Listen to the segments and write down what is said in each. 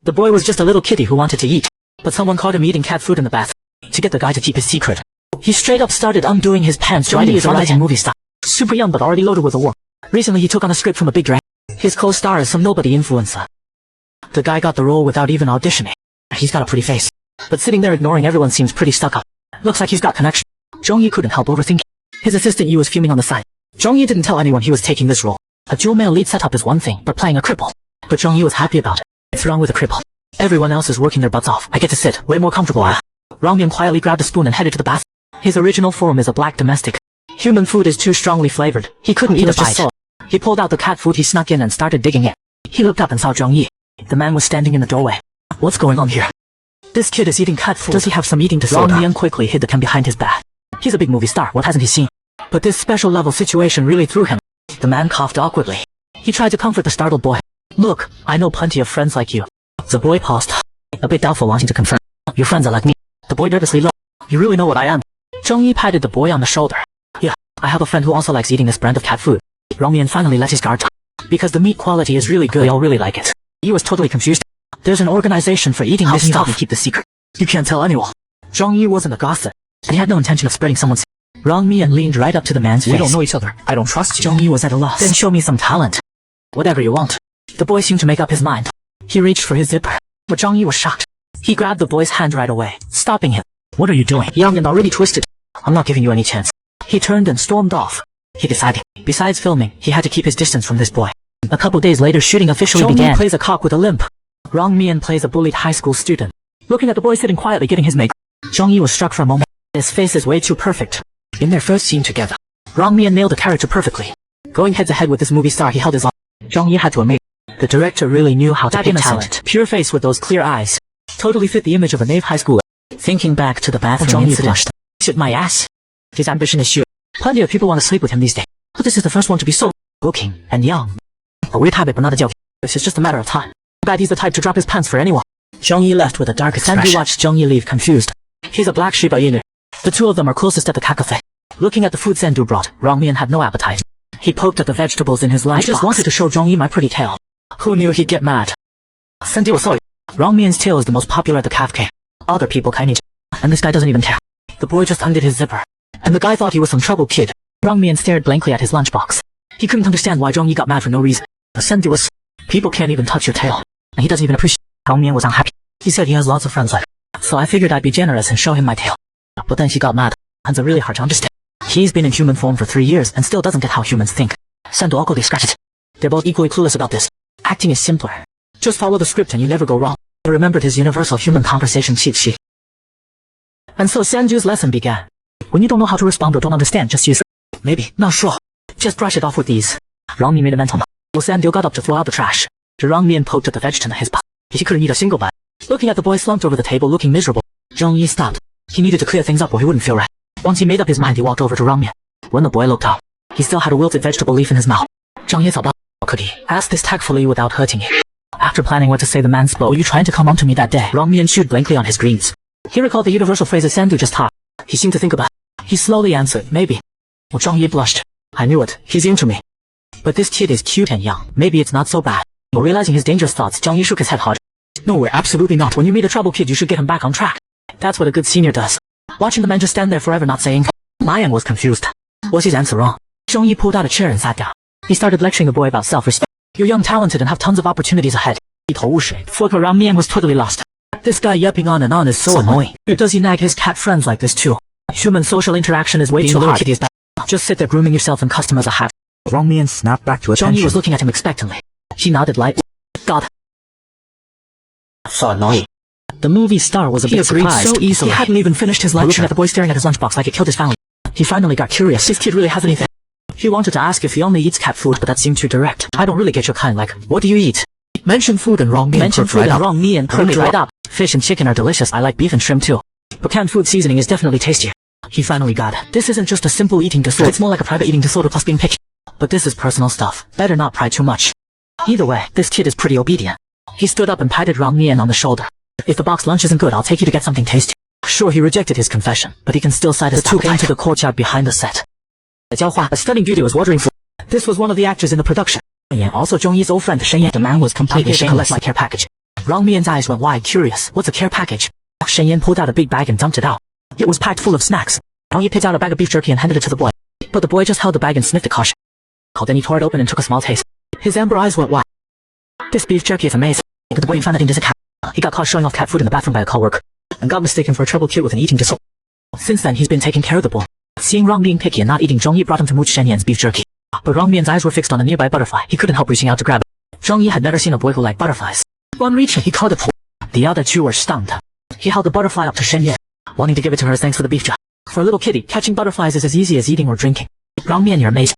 The boy was just a little kitty who wanted to eat, but someone caught him eating cat food in the bath. To get the guy to keep his secret, he straight up started undoing his pants. Zhong Yi is a rising movie star, super young but already loaded with award. Recently he took on a script from a big director. His co-star is some nobody influencer. The guy got the role without even auditioning. He's got a pretty face, but sitting there ignoring everyone seems pretty stuck up. Looks like he's got connection. Zhong Yi couldn't help overthinking. His assistant Yi was fuming on the side. Zhong Yi didn't tell anyone he was taking this role. A dual male lead setup is one thing, but playing a cripple. But Zhong Yi was happy about it. What's wrong with a cripple? Everyone else is working their butts off. I get to sit way more comfortable. Rong Mian quietly grabbed a spoon and headed to the bath. His original form is a black domestic. Human food is too strongly flavored. He couldn't eat a bite. He pulled out the cat food he snuck in and started digging it. He looked up and saw Zhong Yi. The man was standing in the doorway. What's going on here? This kid is eating cat food. Does he have some eating disorder? Rong Mian quickly hid the cam behind his back. He's a big movie star, what hasn't he seen? But this special level situation really threw him. The man coughed awkwardly. He tried to comfort the startled boy. Look, I know plenty of friends like you. The boy paused, a bit doubtful, wanting to confirm. Your friends are like me. The boy nervously looked. You really know what I am? Zhong Yi patted the boy on the shoulder. Yeah, I have a friend who also likes eating this brand of cat food. Rong Mian finally let his guard down. Because the meat quality is really good, they all really like it. Yi was totally confused. There's an organization for eating this stuff. Help me keep the secret. You can't tell anyone. Zhong Yi wasn't a gossip, and he had no intention of spreading someone's. Rong Mian leaned right up to the man's face. We don't know each other. I don't trust you. Zhong Yi was at a loss. Then show me some talent. Whatever you want. The boy seemed to make up his mind. He reached for his zipper, but Zhong Yi was shocked. He grabbed the boy's hand right away, stopping him. What are you doing? Young and already twisted. I'm not giving you any chance. He turned and stormed off. He decided, besides filming, he had to keep his distance from this boy. A couple days later, shooting officially began. Zhong Yi plays a cock with a limp. Rong Mian plays a bullied high school student. Looking at the boy sitting quietly getting his make, Zhong Yi was struck for a moment. His face is way too perfect. In their first scene together, Rong Mian nailed the character perfectly. Going head to head with this movie star, he held his own. Zhong Yi had to admit, the director really knew how to pick talent. Pure face with those clear eyes. Totally fit the image of a naive high schooler. Thinking back to the bathroom incident. Shit my ass. His ambition is huge. Plenty of people want to sleep with him these days. But this is the first one to be so looking and young. A weird habit but not a joke. This is just a matter of time. Bet he's the type to drop his pants for anyone. Zhong Yi left with a dark expression. Sandy watched Zhong Yi leave confused. He's a black Shiba Inu. The two of them are closest at the cafe. Looking at the food Sandu brought, Rong Mian had no appetite. He poked at the vegetables in his lunchbox. I just wanted to show Zhong Yi my pretty tail. Who knew he'd get mad? Sandy was sorry. Rong Mian's tail is the most popular at the cafe. Other people kind of, and this guy doesn't even care. The boy just undid his zipper, and the guy thought he was some troubled kid. Rong Mian stared blankly at his lunchbox. He couldn't understand why Zhong Yi got mad for no reason. Sandy was, people can't even touch your tail, and he doesn't even appreciate. Rong Mian was unhappy. He said he has lots of friends like, so I figured I'd be generous and show him my tail. But then he got mad. Hands are really hard to understand. He's been in human form for 3 years and still doesn't get how humans think. Sandu awkwardly scratched it. They're both equally clueless about this. Acting is simpler. Just follow the script and you never go wrong. He remembered his universal human conversation cheat sheet. And so Sandu's lesson began. When you don't know how to respond or don't understand, just use maybe, not sure. Just brush it off with these. Rong Mian made a mental note. Sandu got up to throw out the trash. Rong Mian poked at the vegetable in his pot. He couldn't eat a single bite. Looking at the boy slumped over the table looking miserable, Zhong Yi stopped. He needed to clear things up or he wouldn't feel right. Once he made up his mind, he walked over to Rong Mian. When the boy looked up, he still had a wilted vegetable leaf in his mouth. Zhong Yi thought, how could he ask this tactfully without hurting him? After planning what to say, the man spoke. Were you trying to come on to me that day? Rong Mian chewed blankly on his greens. He recalled the universal phrase Sandu just taught. He seemed to think about it. He slowly answered, maybe. Well, Zhong Yi blushed. I knew it. He's into me. But this kid is cute and young. Maybe it's not so bad. But realizing his dangerous thoughts, Zhong Yi shook his head hard. No, we're absolutely not. When you meet a troubled kid, you should get him back on track. That's what a good senior does. Watching the man just stand there forever not saying. Lion was confused. Was his answer wrong? Zhong Yi pulled out a chair and sat down. He started lecturing the boy about self-respect. You're young, talented, and have tons of opportunities ahead. For Rong Mian was totally lost. This guy yapping on and on is so annoying. Does he nag his cat friends like this too? Human social interaction is way too hard. Just sit there grooming yourself and customers are happy. Rong Mian snapped back to attention. Zhong Yi was looking at him expectantly. She nodded lightly. God. So annoying. The movie star was a bit surprised. So easily. He hadn't even finished his lecture. Looking at the boy staring at his lunchbox like it killed his family. He finally got curious. This kid really has anything. He wanted to ask if he only eats cat food, but that seemed too direct. I don't really get your kind. Like, what do you eat? Mention food and Rong Mian perked right up. Fish and chicken are delicious. I like beef and shrimp too. But canned food seasoning is definitely tastier. He finally got it. This isn't just a simple eating disorder. It's more like a private eating disorder plus being picky. But this is personal stuff. Better not pry too much. Either way, this kid is pretty obedient. He stood up and patted Rong Mian on the shoulder. If the box lunch isn't good, I'll take you to get something tasty. Sure, he rejected his confession, but he can still cite his two came to the courtyard behind the set. A stunning beauty was ordering food. This was one of the actors in the production. Also Zhong Yi's old friend Shen Yan. The man was completely shameless like care package. Wrong Mian's eyes went wide, curious. What's a care package? Shen Yan pulled out a big bag and dumped it out. It was packed full of snacks. Zhong Yi picked out a bag of beef jerky and handed it to the boy. But the boy just held the bag and sniffed it cautiously. Then he tore it open and took a small taste. His amber eyes went wide. This beef jerky is amazing. But the boy found that in his cat. He got caught showing off cat food in the bathroom by a co-worker and got mistaken for a troubled kid with an eating disorder. Since then, he's been taking care of the boy. Seeing Wrong being picky and not eating, Zhong Yi brought him to mooch Shen Yan's beef jerky. But Wrong Mian's eyes were fixed on a nearby butterfly. He couldn't help reaching out to grab it. Zhong Yi had never seen a boy who liked butterflies. Upon reaching, he called it poor. The other two were stunned. He held the butterfly up to Shen Yan, wanting to give it to her as thanks for the beef jerky. For a little kitty, catching butterflies is as easy as eating or drinking. Wrong Mian, you're amazing.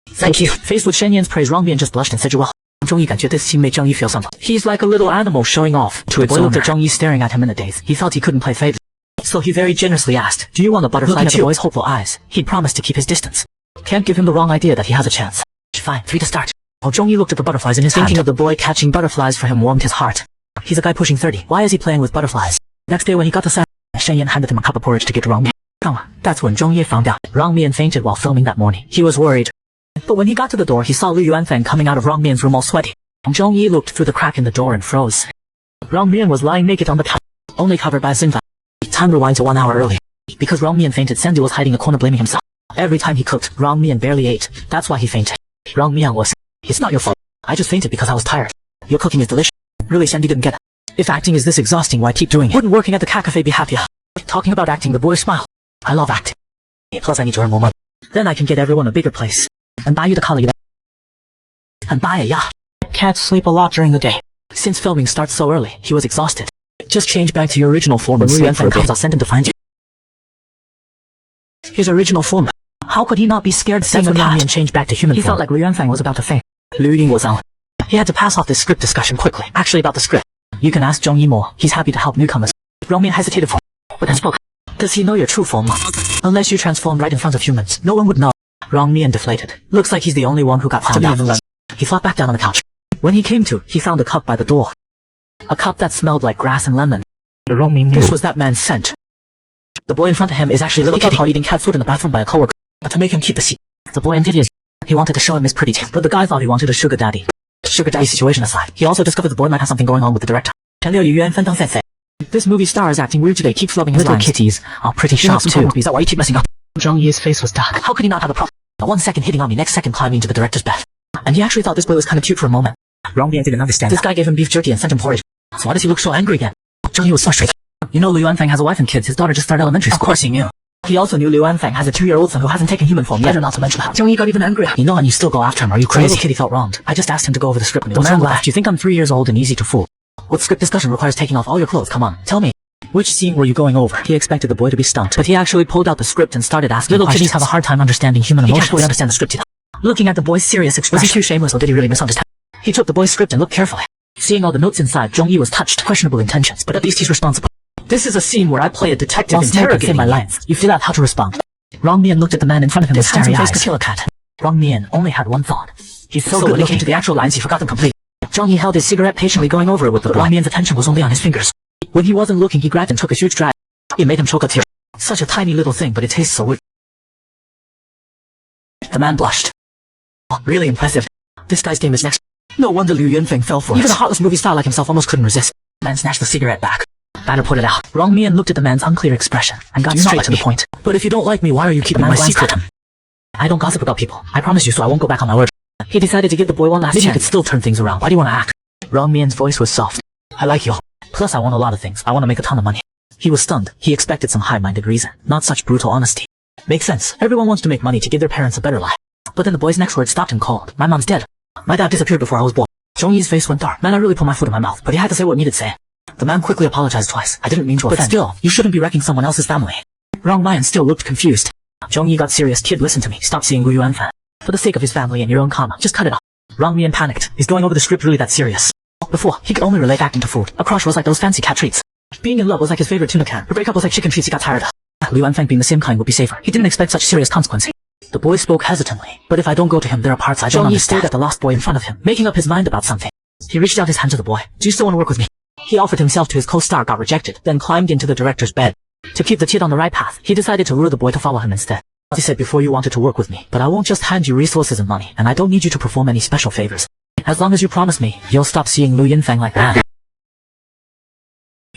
Thank you. Faced with Shen Yan's praise, Wrong Mian just blushed and said, you're welcome. Zhong Yi 感觉 this scene made Zhong Yi feel something. He's like a little animal showing off to its owner. The boy looked at Zhong Yi staring at him in a daze. He felt he couldn't play favorites. So he very generously asked, do you want a butterfly? Looking at the boy's hopeful eyes, he'd promised to keep his distance. Can't give him the wrong idea that he has a chance. Fine, 3 to start. While Zhong Yi looked at the butterflies in his hand, thinking of the boy catching butterflies for him warmed his heart. He's a guy pushing 30. Why is he playing with butterflies? Next day when he got to San, Shen Yan handed him a cup of porridge to give to Wrong Mian. That's when Zhong Yi found out. Wrong Mian fainted while filming that morning. He was worried. But when he got to the door, he saw Lu Yuanfeng coming out of Wrong Mian's room all sweaty. Zhong Yi looked through the crack in the door and froze. Wrong Mian was lying naked on the couch, only covered by a Xinfa. Time rewind to 1 hour earlier. Because Wrong Mian fainted, Sandy was hiding a corner blaming himself. Every time he cooked, Wrong Mian barely ate. That's why he fainted. Wrong Mian was, it's not your fault. I just fainted because I was tired. Your cooking is delicious. Really, Sandy didn't get it. If acting is this exhausting, why keep doing it? Wouldn't working at the cat cafe be happier? Talking about acting, the boy smiled. I love acting. Plus I need to earn more money. Then I can get everyone a bigger place. And buy you the collar you and buy a yacht. Cats sleep a lot during the day. Since filming starts so early, he was exhausted. Just change back to your original form and sleep for a bit. I'll send him to find you. His original form. How could he not be scared seeing a cat and change back to human form? He felt like Lu Yuanfeng was about to faint. Liu Ying was on. He had to pass off this script discussion quickly. Actually about the script. You can ask Zhong Yi more. He's happy to help newcomers. Wrong Mian hesitated for, but then spoke. Does he know your true form? Unless you transformed right in front of humans, no one would know. Wrong Mian deflated. Looks like he's the only one who got found out. He flopped back down on the couch. When he came to, he found a cup by the door. A cup that smelled like grass and lemon. This was that man's scent. The boy in front of him is actually a little kitty eating cat food in the bathroom by a coworker. To make him keep the seat. The boy envious. He wanted to show him his pretty teeth, but the guy thought he wanted a sugar daddy. Sugar daddy situation aside, he also discovered the boy might have something going on with the director. This movie star is acting weird today, keeps flubbing his little lines. Kitties are pretty sharp too. Is that why you keep messing up? Zhong Yi's face was dark. How could he not have a problem? 1 second hitting on me, next second climbing into the director's bed. And he actually thought this boy was kind of cute for a moment. Wrong Mian didn't understand. This guy gave him beef jerky and sent him porridge. So why does he look so angry again? Zhong Yi was frustrated. You know Lu Yuanfeng has a wife and kids. His daughter just started elementary school. Of course he knew. He also knew Lu Yuanfeng has a 2-year-old son who hasn't taken human form yet. Better not to mention that. Zhong Yi got even angrier. You know and you still go after him. Are you crazy? The little kitty felt wronged. I just asked him to go over the script. The man laughed. You think I'm 3 years old and easy to fool? What script discussion requires taking off all your clothes? Come on, tell me. Which scene were you going over? He expected the boy to be stumped, but he actually pulled out the script and started asking little questions. Kitties have a hard time understanding human emotions. He can't fully understand the script either. Looking at the boy's serious expression. Was he too shameless or did he really misunderstand? He took the boy's script and looked carefully. Seeing all the notes inside, Zhong Yi was touched. Questionable intentions, but at least he's responsible. This is a scene where I play a detective interrogating my lines. You feel out how to respond. Wrong Mian looked at the man in front of him with starry eyes. Kill a cat. Wrong Mian only had one thought. He's so good when it came to the actual lines he forgot them completely. Zhong Yi held his cigarette patiently going over it with the boy. Wrong Mian's attention was only on his fingers. When he wasn't looking, he grabbed and took a huge drag. It made him choke a tear. Such a tiny little thing, but it tastes so good. The man blushed. Oh, really impressive. This guy's game is next. No wonder Liu Yunfeng fell for it. Even a heartless movie star like himself almost couldn't resist. The man snatched the cigarette back. Better put it out. Wrong Mian looked at the man's unclear expression and got straight to the point. But if you don't like me, why are you keeping my secret? I don't gossip about people. I promise you, so I won't go back on my word. He decided to give the boy one last chance. Maybe he could still turn things around. Why do you want to act? Wrong Mian's voice was soft. I like you. Plus I want a lot of things. I want to make a ton of money. He was stunned. He expected some high-minded reason, not such brutal honesty. Makes sense. Everyone wants to make money to give their parents a better life. But then the boy's next word stopped him cold. My mom's dead. My dad disappeared before I was born. Zhong Yi's face went dark. Man, I really put my foot in my mouth, but he had to say what needed saying. The man quickly apologized twice. I didn't mean to offend. But still, you shouldn't be wrecking someone else's family. Wrong Mian still looked confused. Zhong Yi got serious. Kid, listen to me. Stop seeing Lu Yuanfan. For the sake of his family and your own karma, just cut it off. Wrong Mian panicked. Is going over the script really that serious? Before, he could only relate acting to food. A crush was like those fancy cat treats. Being in love was like his favorite tuna can. A breakup was like chicken treats he got tired of. Lu Yuanfang being the same kind would be safer. He didn't expect such serious consequences. The boy spoke hesitantly. But if I don't go to him, there are parts I don't understand. Zhong Yi stared at the lost boy in front of him, making up his mind about something. He reached out his hand to the boy. Do you still want to work with me? He offered himself to his co-star, got rejected, then climbed into the director's bed. To keep the kid on the right path, he decided to lure the boy to follow him instead. He said before you wanted to work with me, but I won't just hand you resources and money, and I don't need you to perform any special favors. As long as you promise me, you'll stop seeing Lu Yunfang like that.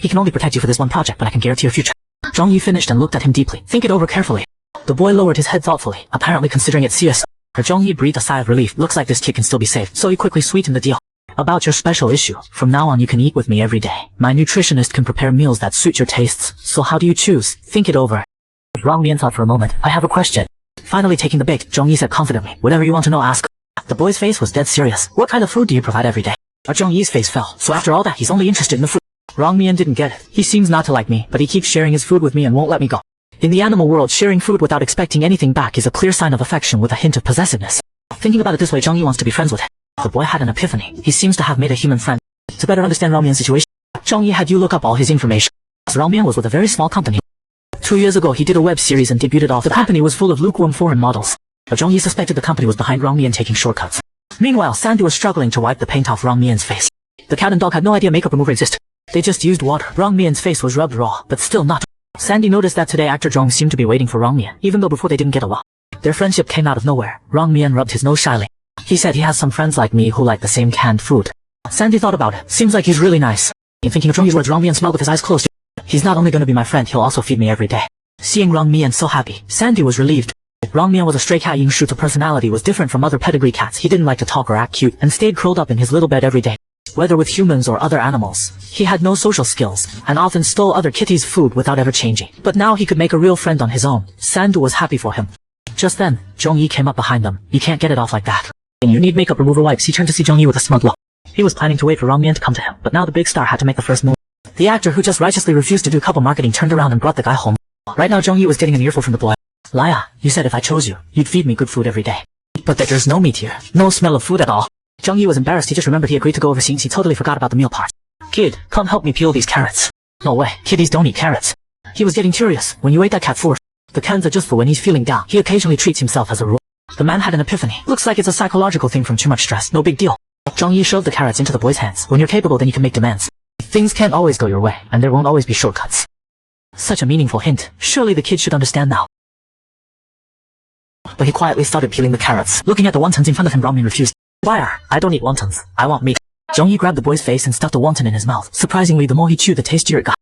He can only protect you for this one project, but I can guarantee your future. Zhong Yi finished and looked at him deeply. Think it over carefully. The boy lowered his head thoughtfully, apparently considering it seriously. Zhong Yi breathed a sigh of relief. Looks like this kid can still be saved, so he quickly sweetened the deal. About your special issue, from now on you can eat with me every day. My nutritionist can prepare meals that suit your tastes, so how do you choose? Think it over. Wang Mian thought for a moment. I have a question. Finally taking the bait, Zhong Yi said confidently. Whatever you want to know, ask. The boy's face was dead serious. What kind of food do you provide every day? Zhong Yi's face fell. So after all that, he's only interested in the food. Wang Mian didn't get it. He seems not to like me, but he keeps sharing his food with me and won't let me go. In the animal world, sharing food without expecting anything back is a clear sign of affection with a hint of possessiveness. Thinking about it this way, Zhong Yi wants to be friends with him. The boy had an epiphany. He seems to have made a human friend. To better understand Wang Mian's situation, Zhong Yi had you look up all his information. Wang Mian was with a very small company. 2 years ago, he did a web series and debuted off. The company was full of lukewarm foreign models. But Zhong Yi suspected the company was behind Wang Mian taking shortcuts. Meanwhile, Sandy was struggling to wipe the paint off Wang Mian's face. The cat and dog had no idea makeup remover existed. They just used water. Wang Mian's face was rubbed raw, but still not. Sandy noticed that today actor Zhong seemed to be waiting for Wang Mian, even though before they didn't get along. Their friendship came out of nowhere. Wang Mian rubbed his nose shyly. He said he has some friends like me who like the same canned food. Sandy thought about it. Seems like he's really nice. In thinking of Zhong Yi's words, Wang Mian smiled with his eyes closed. He's not only going to be my friend, he'll also feed me every day. Seeing Wang Mian so happy, Sandy was relieved. Wang Mian was a stray cat. Yingshu's personality was different from other pedigree cats. He didn't like to talk or act cute, and stayed curled up in his little bed every day. Whether with humans or other animals, he had no social skills, and often stole other kitties' food without ever changing. But now he could make a real friend on his own. Sandu was happy for him. Just then, Zhong Yi came up behind them. You can't get it off like that. You need makeup remover wipes. He turned to see Zhong Yi with a smug look. He was planning to wait for Wang Mian to come to him, but now the big star had to make the first move. The actor who just righteously refused to do couple marketing turned around and brought the guy home. Right now Zhong Yi was getting an earful from the boy. Laya, you said if I chose you, you'd feed me good food every day. But there's no meat here. No smell of food at all. Zhong Yi was embarrassed. He just remembered he agreed to go overseas. He totally forgot about the meal part. Kid, come help me peel these carrots. No way, kiddies don't eat carrots. He was getting curious. When you ate that cat food, the cans are just for when he's feeling down. He occasionally treats himself as a rule. The man had an epiphany. Looks like it's a psychological thing from too much stress. No big deal. Zhong Yi shoved the carrots into the boy's hands. When you're capable, then you can make demands. Things can't always go your way, and there won't always be shortcuts. Such a meaningful hint. Surely the kid should understand now. But he quietly started peeling the carrots. Looking at the wontons in front of him, Wang Mian refused. Why? I don't eat wontons. I want meat. Zhong Yi grabbed the boy's face and stuffed a wonton in his mouth. Surprisingly, the more he chewed, the tastier it got.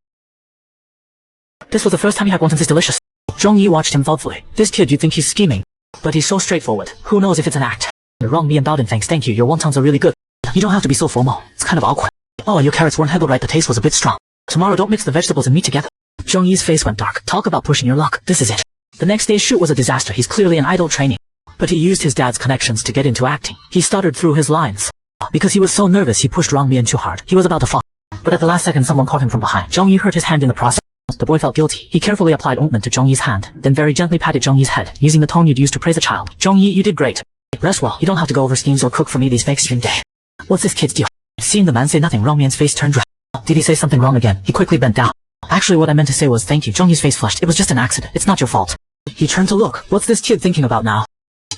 This was the first time he had wontons this delicious. Zhong Yi watched him thoughtfully. This kid, you'd think he's scheming. But he's so straightforward. Who knows if it's an act? Wang Mian bowed in thanks. Thank you, your wontons are really good. You don't have to be so formal. It's kind of awkward. Oh, your carrots weren't handled right. The taste was a bit strong. Tomorrow don't mix the vegetables and meat together. Zhong Yi's face went dark. Talk about pushing your luck. This is it. The next day's shoot was a disaster. He's clearly in idol training. But he used his dad's connections to get into acting. He stuttered through his lines. Because he was so nervous, he pushed Wang Mian too hard. He was about to fall. But at the last second, someone caught him from behind. Zhong Yi hurt his hand in the process. The boy felt guilty. He carefully applied ointment to Zhong Yi's hand, then very gently patted Zhong Yi's head, using the tone you'd use to praise a child. Zhong Yi, you did great. Rest well. You don't have to go over schemes or cook for me these fake stream day. What's this kid's deal? Seeing the man say nothing, Wang Mian's face turned red. Did he say something wrong again? He quickly bent down. Actually, what I meant to say was thank you. Zhong Yi's face flushed. It was just an accident. It's not your fault. He turned to look. What's this kid thinking about now?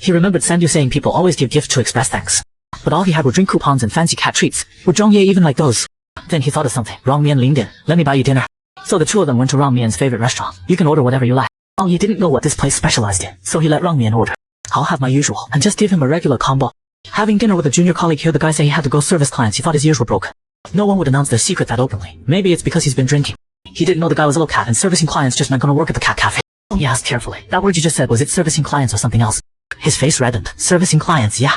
He remembered Sandu saying people always give gifts to express thanks. But all he had were drink coupons and fancy cat treats. Would Zhong Yi even like those? Then he thought of something. Wang Mian leaned in. Let me buy you dinner. So the two of them went to Wang Mian's favorite restaurant. You can order whatever you like. Wang Yi didn't know what this place specialized in, so he let Wang Mian order. I'll have my usual, and just give him a regular combo. Having dinner with a junior colleague here, the guy said he had to go service clients. He thought his ears were broken. No one would announce their secret that openly. Maybe it's because he's been drinking. He didn't know the guy was a little cat, and servicing clients just meant gonna work at the cat cafe. He asked carefully. That word you just said, was it servicing clients or something else? His face reddened. Servicing clients, yeah.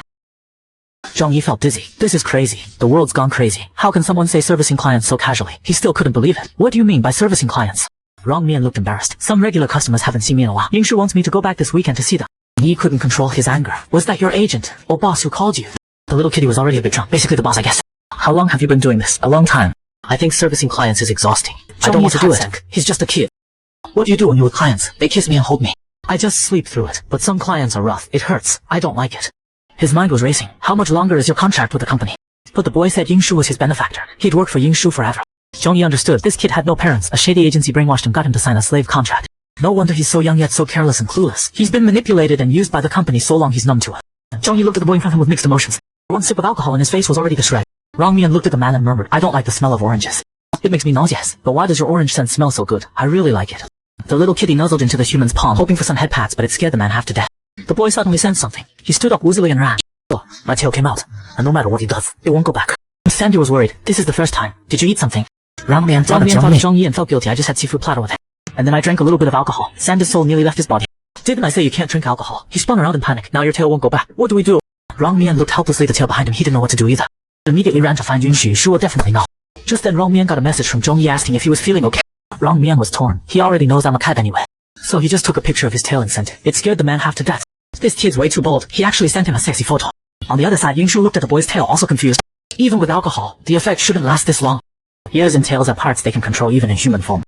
Zhong Yi felt dizzy. This is crazy. The world's gone crazy. How can someone say servicing clients so casually? He still couldn't believe it. What do you mean by servicing clients? Wang Mian looked embarrassed. Some regular customers haven't seen me in a while. Yingshu wants me to go back this weekend to see them. Yi couldn't control his anger. Was that your agent or boss who called you? The little kitty was already a bit drunk. Basically the boss, I guess. How long have you been doing this? A long time. I think servicing clients is exhausting. I don't want to do it. He's just a kid. What do you do when you're with clients? They kiss me and hold me. I just sleep through it. But some clients are rough. It hurts. I don't like it. His mind was racing. How much longer is your contract with the company? But the boy said Yingshu was his benefactor. He'd work for Yingshu forever. Zhong Yi understood. This kid had no parents. A shady agency brainwashed him, got him to sign a slave contract. No wonder he's so young yet so careless and clueless. He's been manipulated and used by the company so long he's numb to it. Zhong Yi looked at the boy in front of him with mixed emotions. One sip of alcohol and his face was already to shred. Wang Mian looked at the man and murmured, I don't like the smell of oranges. It makes me nauseous. But why does your orange scent smell so good? I really like it. The little kitty nuzzled into the human's palm, hoping for some head pats, but it scared the man half to death. The boy suddenly sensed something. He stood up woozily and ran. Oh, my tail came out. And no matter what he does, it won't go back. Sandy was worried. This is the first time. Did you eat something? Wrong man thought of Zhong Yi and felt guilty. I just had seafood platter with it. And then I drank a little bit of alcohol. Sandy's soul nearly left his body. Didn't I say you can't drink alcohol? He spun around in panic. Now your tail won't go back. What do we do? Wrong Mian looked helplessly at the tail behind him. He didn't know what to do either. Immediately ran to find Yunxu. She will definitely know. Just then Wrong Mian got a message from Zhong Yi asking if he was feeling okay. Wrong Mian was torn. He already knows I'm a cat anyway. So he just took a picture of his tail and sent it. It scared the man half to death. This kid's way too bold. He actually sent him a sexy photo. On the other side, Yunxu looked at the boy's tail, also confused. Even with alcohol, the effect shouldn't last this long. Ears and tails are parts they can control even in human form.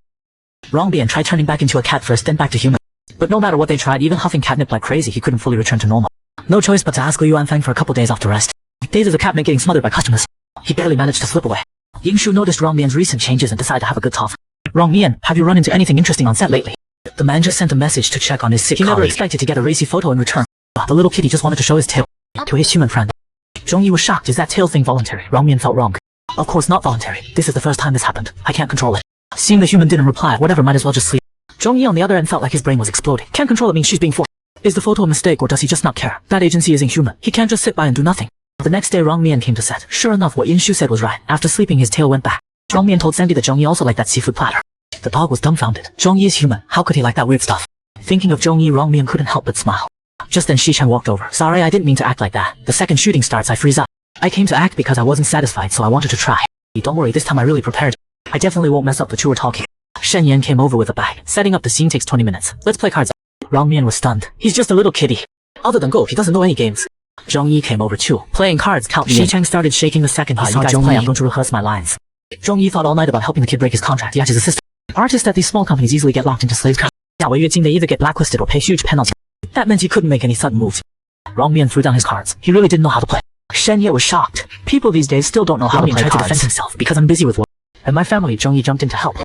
Wrong Mian tried turning back into a cat first, then back to human. But no matter what they tried, even huffing catnip like crazy, he couldn't fully return to normal. No choice but to ask Liu Yuanfang for a couple days off to rest. Days as a cat meant getting smothered by customers. He barely managed to slip away. Yingxu noticed Wrong Mian's recent changes and decided to have a good talk. Wrong Mian, have you run into anything interesting on set lately? The man just sent a message to check on his sick colleague. He never expected to get a racy photo in return. The little kitty just wanted to show his tail to his human friend. Zhong Yi was shocked. Is that tail thing voluntary? Wrong Mian felt wrong. Of course not voluntary. This is the first time this happened. I can't control it. Seeing the human didn't reply, whatever, might as well just sleep. Zhong Yi on the other end felt like his brain was exploding. Can't control it means she's being forced. Is the photo a mistake or does he just not care? That agency is inhuman. He can't just sit by and do nothing. The next day Wrong Mian came to set. Sure enough, what Yinshu said was right. After sleeping, his tail went back. Wrong Mian told Sandy that Zhong Yi also liked that seafood platter. The dog was dumbfounded. Zhong Yi is human. How could he like that weird stuff? Thinking of Zhong Yi, Wrong Mian couldn't help but smile. Just then Shi-chan walked over. Sorry, I didn't mean to act like that. The second shooting starts, I freeze up. I came to act because I wasn't satisfied, so I wanted to try. Don't worry, this time I really prepared. I definitely won't mess up the 2 we're talking. Shen Yan came over with a bag. Setting up the scene takes 20 minutes. Let's play cards. Wrong Mian was stunned. He's just a little kitty. Other than Go, he doesn't know any games. Zhong Yi came over too. Playing cards, count me in. Shi-chan started shaking the second he saw Zhong Yi. I'm going to rehearse my lines. Zhong Yi thought all night about helping the kid break his contract. Yachi's assistant. Artists at these small companies easily get locked into slave cars. They either get blacklisted or pay huge penalties. That meant he couldn't make any sudden moves. Wrong Mian threw down his cards. He really didn't know how to play. Shen Ye was shocked. People these days still don't know how to play cards. Tried to defend himself because I'm busy with work. And my family, Zhong Yi jumped in to help.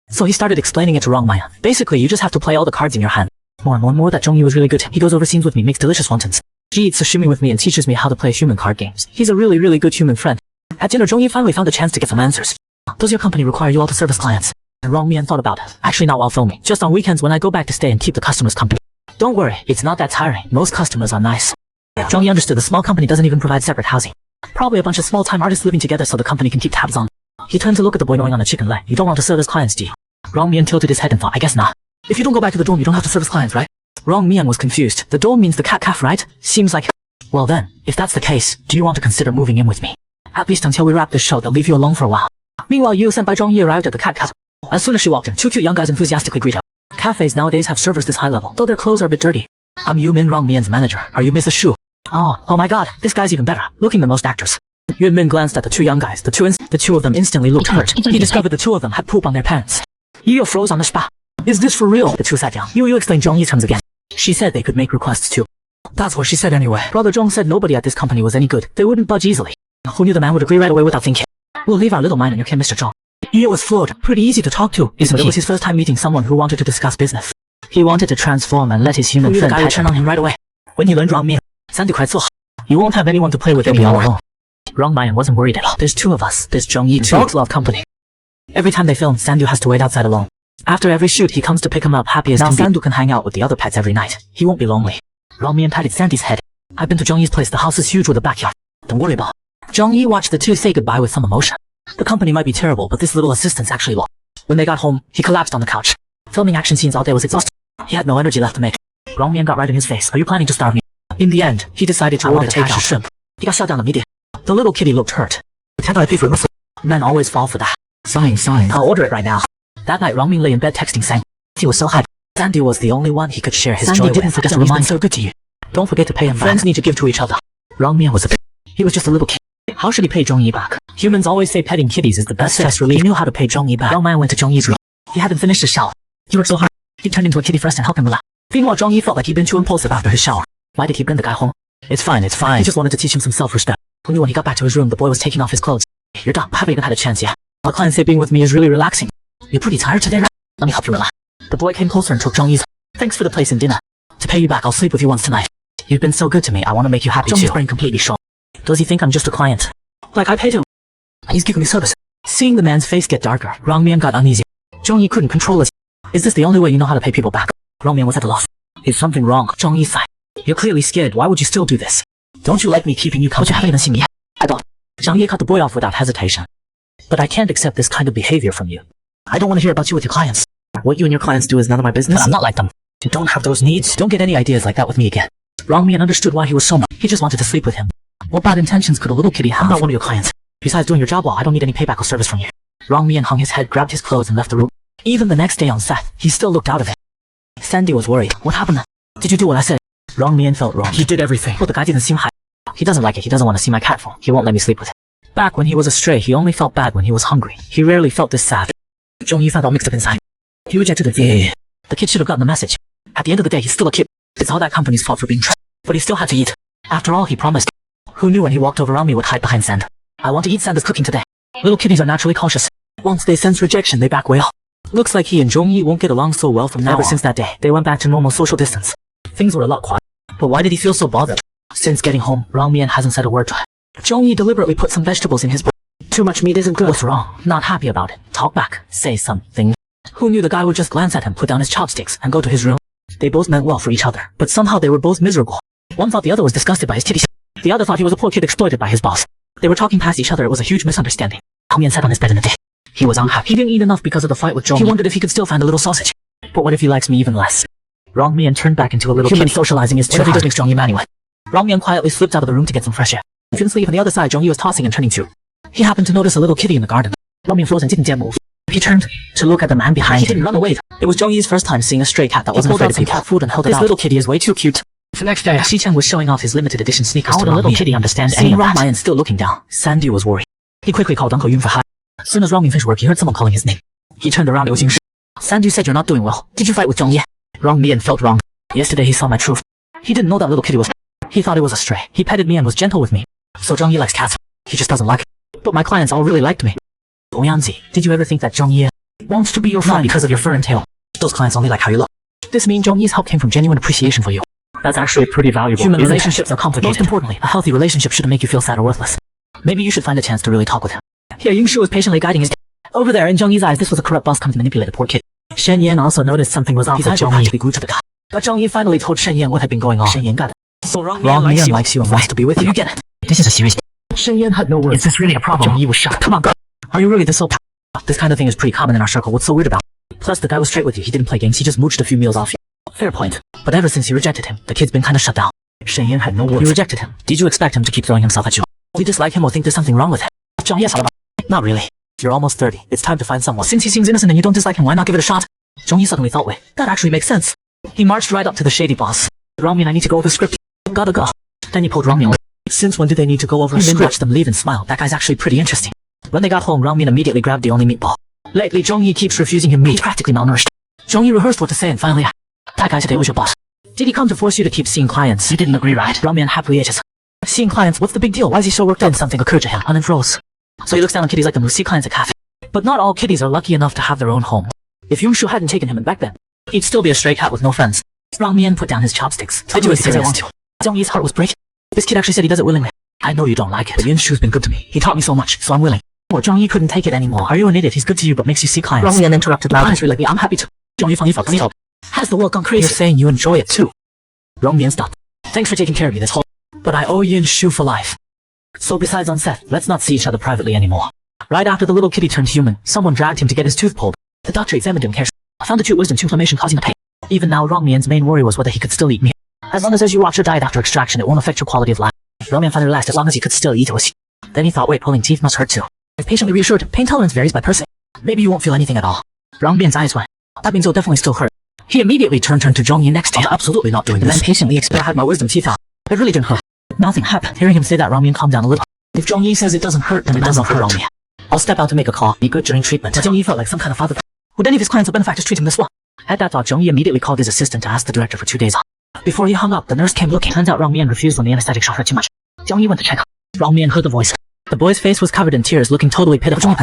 So he started explaining it to Wrong Mian. Basically, you just have to play all the cards in your hand. More that Zhong Yi was really good. He goes over scenes with me, makes delicious wontons. He eats sashimi with me and teaches me how to play human card games. He's a really good human friend. At dinner, Zhong Yi finally found a chance to get some answers. Does your company require you all to service clients? And Wrong Mian thought about it. Actually not while filming. Just on weekends when I go back to stay and keep the customers company. Don't worry, it's not that tiring. Most customers are nice. Zhong Yi understood the small company doesn't even provide separate housing. Probably a bunch of small-time artists living together so the company can keep tabs on. He turned to look at the boy gnawing on a chicken leg. You don't want to service clients, do you? Wrong Mian tilted his head and thought, I guess not. If you don't go back to the dorm, you don't have to service clients, right? Wrong Mian was confused. The dorm means the cat calf, right? Seems like... Well then, if that's the case, do you want to consider moving in with me? At least until we wrap this show, they'll leave you alone for a while. Meanwhile, Yu sent by Zhong Yi arrived at the cat cafe. As soon as she walked in, 2 cute young guys enthusiastically greet her. Cafes nowadays have servers this high level, though their clothes are a bit dirty. I'm Yu Min, Wrong Mian's manager. Are you Mrs. Shu? Oh my god, this guy's even better, looking the most actors. Yun Min glanced at the 2 young guys. The two of them instantly looked hurt. He discovered the 2 of them had poop on their pants. Yu froze on the spot. Is this for real? The 2 sat down. Yu explained Zhong Yi terms again. She said they could make requests too. That's what she said anyway. Brother Zhong said nobody at this company was any good. They wouldn't budge easily. Who knew the man would agree right away without thinking? We'll leave our little mind on your care, Mr. Zhong. Yu was floored. Pretty easy to talk to, isn't he? It was his first time meeting someone who wanted to discuss business. He wanted to transform and let his human friend guy turn on him right away. When he learned Wrong Mian, Sandy cried so hard. You won't have anyone to play with, you'll be all alone. Wrong Mian wasn't worried at all. There's 2 of us. There's Zhong Yi too. Dogs love company. Every time they film, Sandu has to wait outside alone. After every shoot, he comes to pick him up happy as can be. Now Sandu can hang out with the other pets every night. He won't be lonely. Wrong Mian patted Sandy's head. I've been to Zhong Yi's place. The house is huge with a backyard. Don't worry about it. Zhong Yi watched the 2 say goodbye with some emotion. The company might be terrible, but this little assistant's actually low. When they got home, he collapsed on the couch. Filming action scenes all day was exhausting. He had no energy left to make. Wrong Mian got right in his face. Are you planning to starve me? In the end, he decided to order takeout shrimp. He got shut down immediately. The little kitty looked hurt. Can't I pay for it? Men always fall for that. Sign. I'll order it right now. That night, Wrong Mian lay in bed texting Sang. He was so happy. Sandy was the only one he could share his joy with. Sandy didn't forget to remind so good to you. Don't forget to pay him back. Friends need to give to each other. Wrong Mian was a bit. He was just a little kid. How should he pay Zhong Yi back? Humans always say petting kitties is the best stress relief. He knew how to pay Zhong Yi back. Wrong Mian went to Zhong Yi's room. He hadn't finished his shower. He worked so hard. He turned into a kitty first and helped him relax. Meanwhile, Zhong Yi felt like he'd been too impulsive after his shower. Why did he bring the guy home? It's fine. He just wanted to teach him some self-respect. Who knew when he got back to his room, the boy was taking off his clothes. You're done. I haven't even had a chance yet. Our clients say being with me is really relaxing. You're pretty tired today, right? Let me help you relax. The boy came closer and took Zhong Yi's. Thanks for the place and dinner. To pay you back, I'll sleep with you once tonight. You've been so good to me, I want to make you happy too. Zhong Yi's brain completely shook. Does he think I'm just a client? Like I paid him. He's giving me service. Seeing the man's face get darker, Wrong Mian got uneasy. Zhong Yi couldn't control his. Is this the only way you know how to pay people back? Wrong Mian was at a loss. Is something wrong? Zhong Yi sighed. You're clearly scared. Why would you still do this? Don't you like me keeping you company? I don't. Zhong Yi cut the boy off without hesitation. But I can't accept this kind of behavior from you. I don't want to hear about you with your clients. What you and your clients do is none of my business. But I'm not like them. You don't have those needs. Don't get any ideas like that with me again. Wrong me and understood why he was so much. He just wanted to sleep with him. What bad intentions could a little kitty have? I'm not one of your clients. Besides doing your job well, I don't need any payback or service from you. Wrong me and hung his head, grabbed his clothes and left the room. Even the next day on set, he still looked out of it. Sandy was worried. What happened? Did you do what I said? Wrong me and felt wrong. He did everything. Well, the guy didn't seem high. He doesn't like it. He doesn't want to see my cat phone. He won't let me sleep with it. Back when he was a stray, he only felt bad when he was hungry. He rarely felt this sad. Zhong Yi felt all mixed up inside. He rejected it. Yeah. The kid should have gotten the message. At the end of the day, he's still a kid. It's all that company's fault for being trapped. But he still had to eat. After all, he promised. Who knew when he walked over on me would hide behind sand? I want to eat Sanda's cooking today. Little kitties are naturally cautious. Once they sense rejection, they back way off. Looks like he and Zhong Yi won't get along so well from now on. Ever since that day, they went back to normal social distance. Things were a lot quiet. But why did he feel so bothered? Since getting home, Wrong Mian hasn't said a word to her. Zhong Yi deliberately put some vegetables in his bowl. Too much meat isn't good. What's wrong? Not happy about it. Talk back. Say something. Who knew the guy would just glance at him, put down his chopsticks, and go to his room? They both meant well for each other, but somehow they were both miserable. One thought the other was disgusted by his titties. The other thought he was a poor kid exploited by his boss. They were talking past each other. It was a huge misunderstanding. Wrong Mian sat on his bed in a day. He was unhappy. He didn't eat enough because of the fight with Zhong Yi. He wondered if he could still find a little sausage. But what if he likes me even less? Wrong Mian turned back into a little human. Socializing is too hard. What if he just makes Zhong Yi mad anyway? Wrong Mian quietly slipped out of the room to get some fresh air. He couldn't sleep on the other side. Zhong Yi was tossing and turning too. He happened to notice a little kitty in the garden. Wrong Mian froze and didn't dare move. He turned to look at the man behind him. He didn't run away. It was Zhong Yi's first time seeing a stray cat that wasn't afraid of people. Cat food and held it out. This little kitty is way too cute. The next day, Xichen was showing off his limited edition sneakers. How would a little kitty understand any of that? Seeing Rong still looking down, Sandy was worried. He quickly called Uncle Yun for help. As soon as Wrong Mian finished work, he heard someone calling his name. He turned around. It was Yun. Sandy said, "You're not doing well. Did you fight with Zhong Yi?" Wrong Mian felt wrong. Yesterday he saw my truth. He didn't know that little kitty was. He thought it was a stray. He petted me and was gentle with me. So Zhong Yi likes cats. He just doesn't like it. But my clients all really liked me. Oyanzi, did you ever think that Zhong Yi wants to be your friend because of your fur and tail? Those clients only like how you look. This means Zhong Yi's help came from genuine appreciation for you. That's actually pretty valuable. Human relationships are complicated. Most importantly, a healthy relationship shouldn't make you feel sad or worthless. Maybe you should find a chance to really talk with him. Here, Yingshu was patiently guiding his. Over there, in Zhong Yi's eyes, this was a corrupt boss come to manipulate a poor kid. Shen Yan also noticed something was off. His eyes were practically glued to the guy. But Zhong Yi finally told Shen Yan what had been going on. Shen Yan got it. So Wrong Mian likes you and wants to be with you. You get it. This is a serious. Shen Yan had no words. Is this really a problem? Zhong Yi was shocked. Come on, girl. Are you really this so? This kind of thing is pretty common in our circle. What's so weird about it? Plus, the guy was straight with you. He didn't play games. He just mooched a few meals off you. Fair point. But ever since you rejected him, the kid's been kind of shut down. Shen Yan had no words. You rejected him. Did you expect him to keep throwing himself at you? Do you dislike him or think there's something wrong with him? Zhong Yi, not really. You're almost 30. It's time to find someone. Since he seems innocent and you don't dislike him, why not give it a shot? Zhong Yi suddenly thought, wait, that actually makes sense. He marched right up to the shady boss. Wrong Mian, I need to go over the script. Gotta go. Then he pulled Wrong Mian. Since when do they need to go over a script? Watched them leave and smiled. That guy's actually pretty interesting. When they got home, Wrong Mian immediately grabbed the only meatball. Lately, Zhong Yi keeps refusing him meat. He's practically malnourished. Zhong Yi rehearsed what to say and finally, that guy today was your boss. Did he come to force you to keep seeing clients? You didn't agree, right? Wrong Mian happily ate his. Seeing clients, what's the big deal? Why is he so worked up? Then something occurred to him and then froze. So he looks down on kitties like them who see clients at cafe. But not all kitties are lucky enough to have their own home. If Yongshu hadn't taken him in back then, he'd still be a stray cat with no friends. Wrong Mian put down his chopsticks. I do it because I want to. Zhong Yi's heart was breaking. This kid actually said he does it willingly. I know you don't like it, but Yinshu's been good to me. He taught me so much, so I'm willing. Or Zhong Yi couldn't take it anymore. Are you an idiot? He's good to you but makes you see clients. Wrong Mian interrupted loudly. Honestly, like me, I'm happy to. Zhong Yi felt. Has the world gone crazy? You're saying you enjoy it too. Wrong Mian stopped. Thanks for taking care of me this whole. But I owe Yinshu for life. So besides on set, let's not see each other privately anymore. Right after the little kitty turned human, someone dragged him to get his tooth pulled. The doctor examined him carefully. Found acute wisdom tooth inflammation causing the pain. Even now, Wrong Mian's main worry was whether he could still eat meat. As long as you watch your diet after extraction, it won't affect your quality of life. Wrong Mian finally relaxed as long as he could still eat it was. Then he thought, wait, pulling teeth must hurt too. I patiently reassured him, pain tolerance varies by person. Maybe you won't feel anything at all. Wrong Mian's eyes went. That means it'll definitely still hurt. He immediately turned to Zhong Yi next to him. I'm absolutely not doing this. Then patiently explained I had my wisdom teeth out. It really didn't hurt. Nothing happened. Hearing him say that, Wrong Mian calmed down a little. If Zhong Yi says it doesn't hurt, then it doesn't hurt Wrong Mian. I'll step out to make a call. Be good during treatment. But Zhong Yi felt like some kind of father. Would any of his clients or benefactors treat him this well? At that thought, Zhong Yi immediately called his assistant to ask the director for 2 days off. Before he hung up, the nurse came looking. Turns out Wrong Mian refused when the anesthetic shot hurt too much. Zhong Yi went to check. Wrong Mian heard the voice. The boy's face was covered in tears, looking totally pitiful.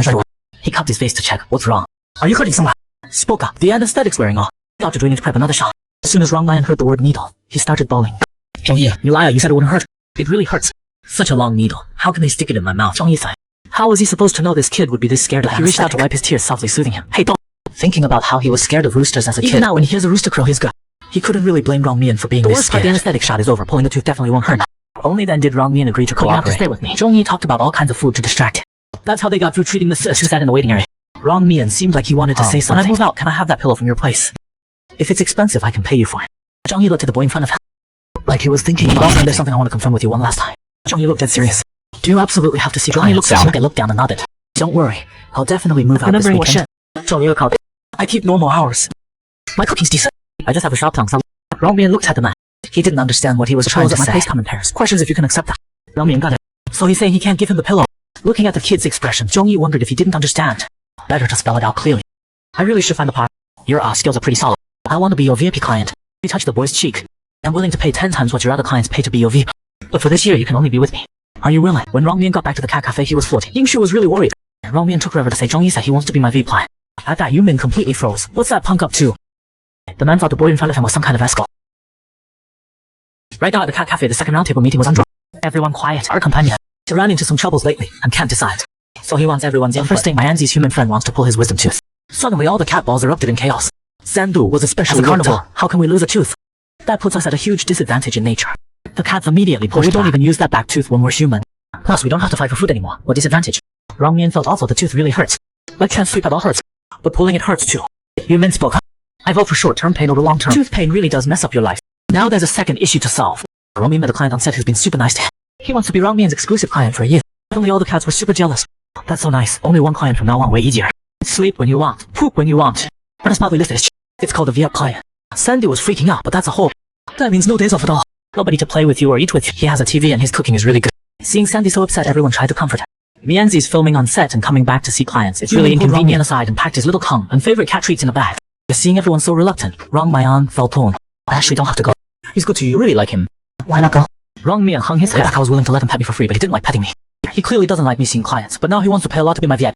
He cupped his face to check. What's wrong? Are you hurting someone? Spoke up. The anesthetic's wearing off. Dr. Dwayne to prep another shot. As soon as Wrong Mian heard the word needle, he started bawling. Zhong Yi, you liar, you said it wouldn't hurt. It really hurts. Such a long needle. How can they stick it in my mouth? Zhong Yi sighed. How was he supposed to know this kid would be this scared of him? He reached out to wipe his tears, softly soothing him. Hey, don't. Thinking about how he was scared of roosters as a kid. Even now, when he hears a rooster crow, he's good. He couldn't really blame Wrong Mian for being this scared. The worst part, the anesthetic shot is over. Pulling the tooth definitely won't hurt. Only then did Zhong Yi agree to cooperate. You have to stay with me. Zhong Yi talked about all kinds of food to distract him. That's how they got through treating the sis who sat in the waiting area. Zhong Yi seemed like he wanted to say something. When I move out, can I have that pillow from your place? If it's expensive, I can pay you for it. Zhong Yi looked at the boy in front of him, like he was thinking about something. There's something I want to confirm with you one last time. Zhong Yi looked dead serious. Do you absolutely have to see Zhong Yi looked down? I looked down and nodded. Don't worry, I'll definitely move out this weekend. Zhong Yi called. I keep normal hours. My cooking's decent. I just have a sharp tongue. So Zhong Yi looked at the man. He didn't understand what he was trying to say. My face come in pairs. Questions if you can accept that. Zhong Yi got it. So he's saying he can't give him the pillow. Looking at the kid's expression, Zhong Yi wondered if he didn't understand. Better to spell it out clearly. I really should find the part. Your skills are pretty solid. I want to be your VIP client. He touched the boy's cheek. I'm willing to pay 10 times what your other clients pay to be your VIP. But for this year, you can only be with me. Are you willing? When Rong Mian got back to the cat cafe, he was floating. Yingshu was really worried. Rong Mian took forever to say Zhong Yi said he wants to be my VIP client. At that, Yumin completely froze. What's that punk up to? The man thought the boy in front of him was some kind of escort. Right now at the cat cafe, the second roundtable meeting was undrawn. Everyone quiet. Our companion ran into some troubles lately and can't decide. So he wants everyone's input. First thing, my Anzi's human friend wants to pull his wisdom tooth. Suddenly, all the cat balls erupted in chaos. Sandu was especially carnivore. How can we lose a tooth? That puts us at a huge disadvantage in nature. The cats immediately pushed. We don't even use that back tooth when we're human. Plus, we don't have to fight for food anymore. What disadvantage? Rong Mian felt also the tooth really hurts. Like can't sleep at all hurts, but pulling it hurts too. Yumin spoke. I vote for short-term pain over long-term. Tooth pain really does mess up your life. Now there's a second issue to solve. Rong Mian met a client on set who's been super nice to him. He wants to be Rong Mian's exclusive client for a year. Suddenly all the cats were super jealous. That's so nice. Only one client from now on, way easier. Sleep when you want. Poop when you want. But it's probably listed. It's called a VIP client. Sandy was freaking out, but that's a whole. That means no days off at all. Nobody to play with you or eat with you. He has a TV and his cooking is really good. Seeing Sandy so upset, everyone tried to comfort her. Mianzi's filming on set and coming back to see clients. It's really inconvenient. Aside and packed his little cum and favorite cat treats in a bag. Just seeing everyone so reluctant, Rong Mian felt torn. I actually don't have to go. He's good to you. You really like him. Why not go? Rong Mian hung his head back. I was willing to let him pet me for free, but he didn't like petting me. He clearly doesn't like me seeing clients, but now he wants to pay a lot to be my VIP.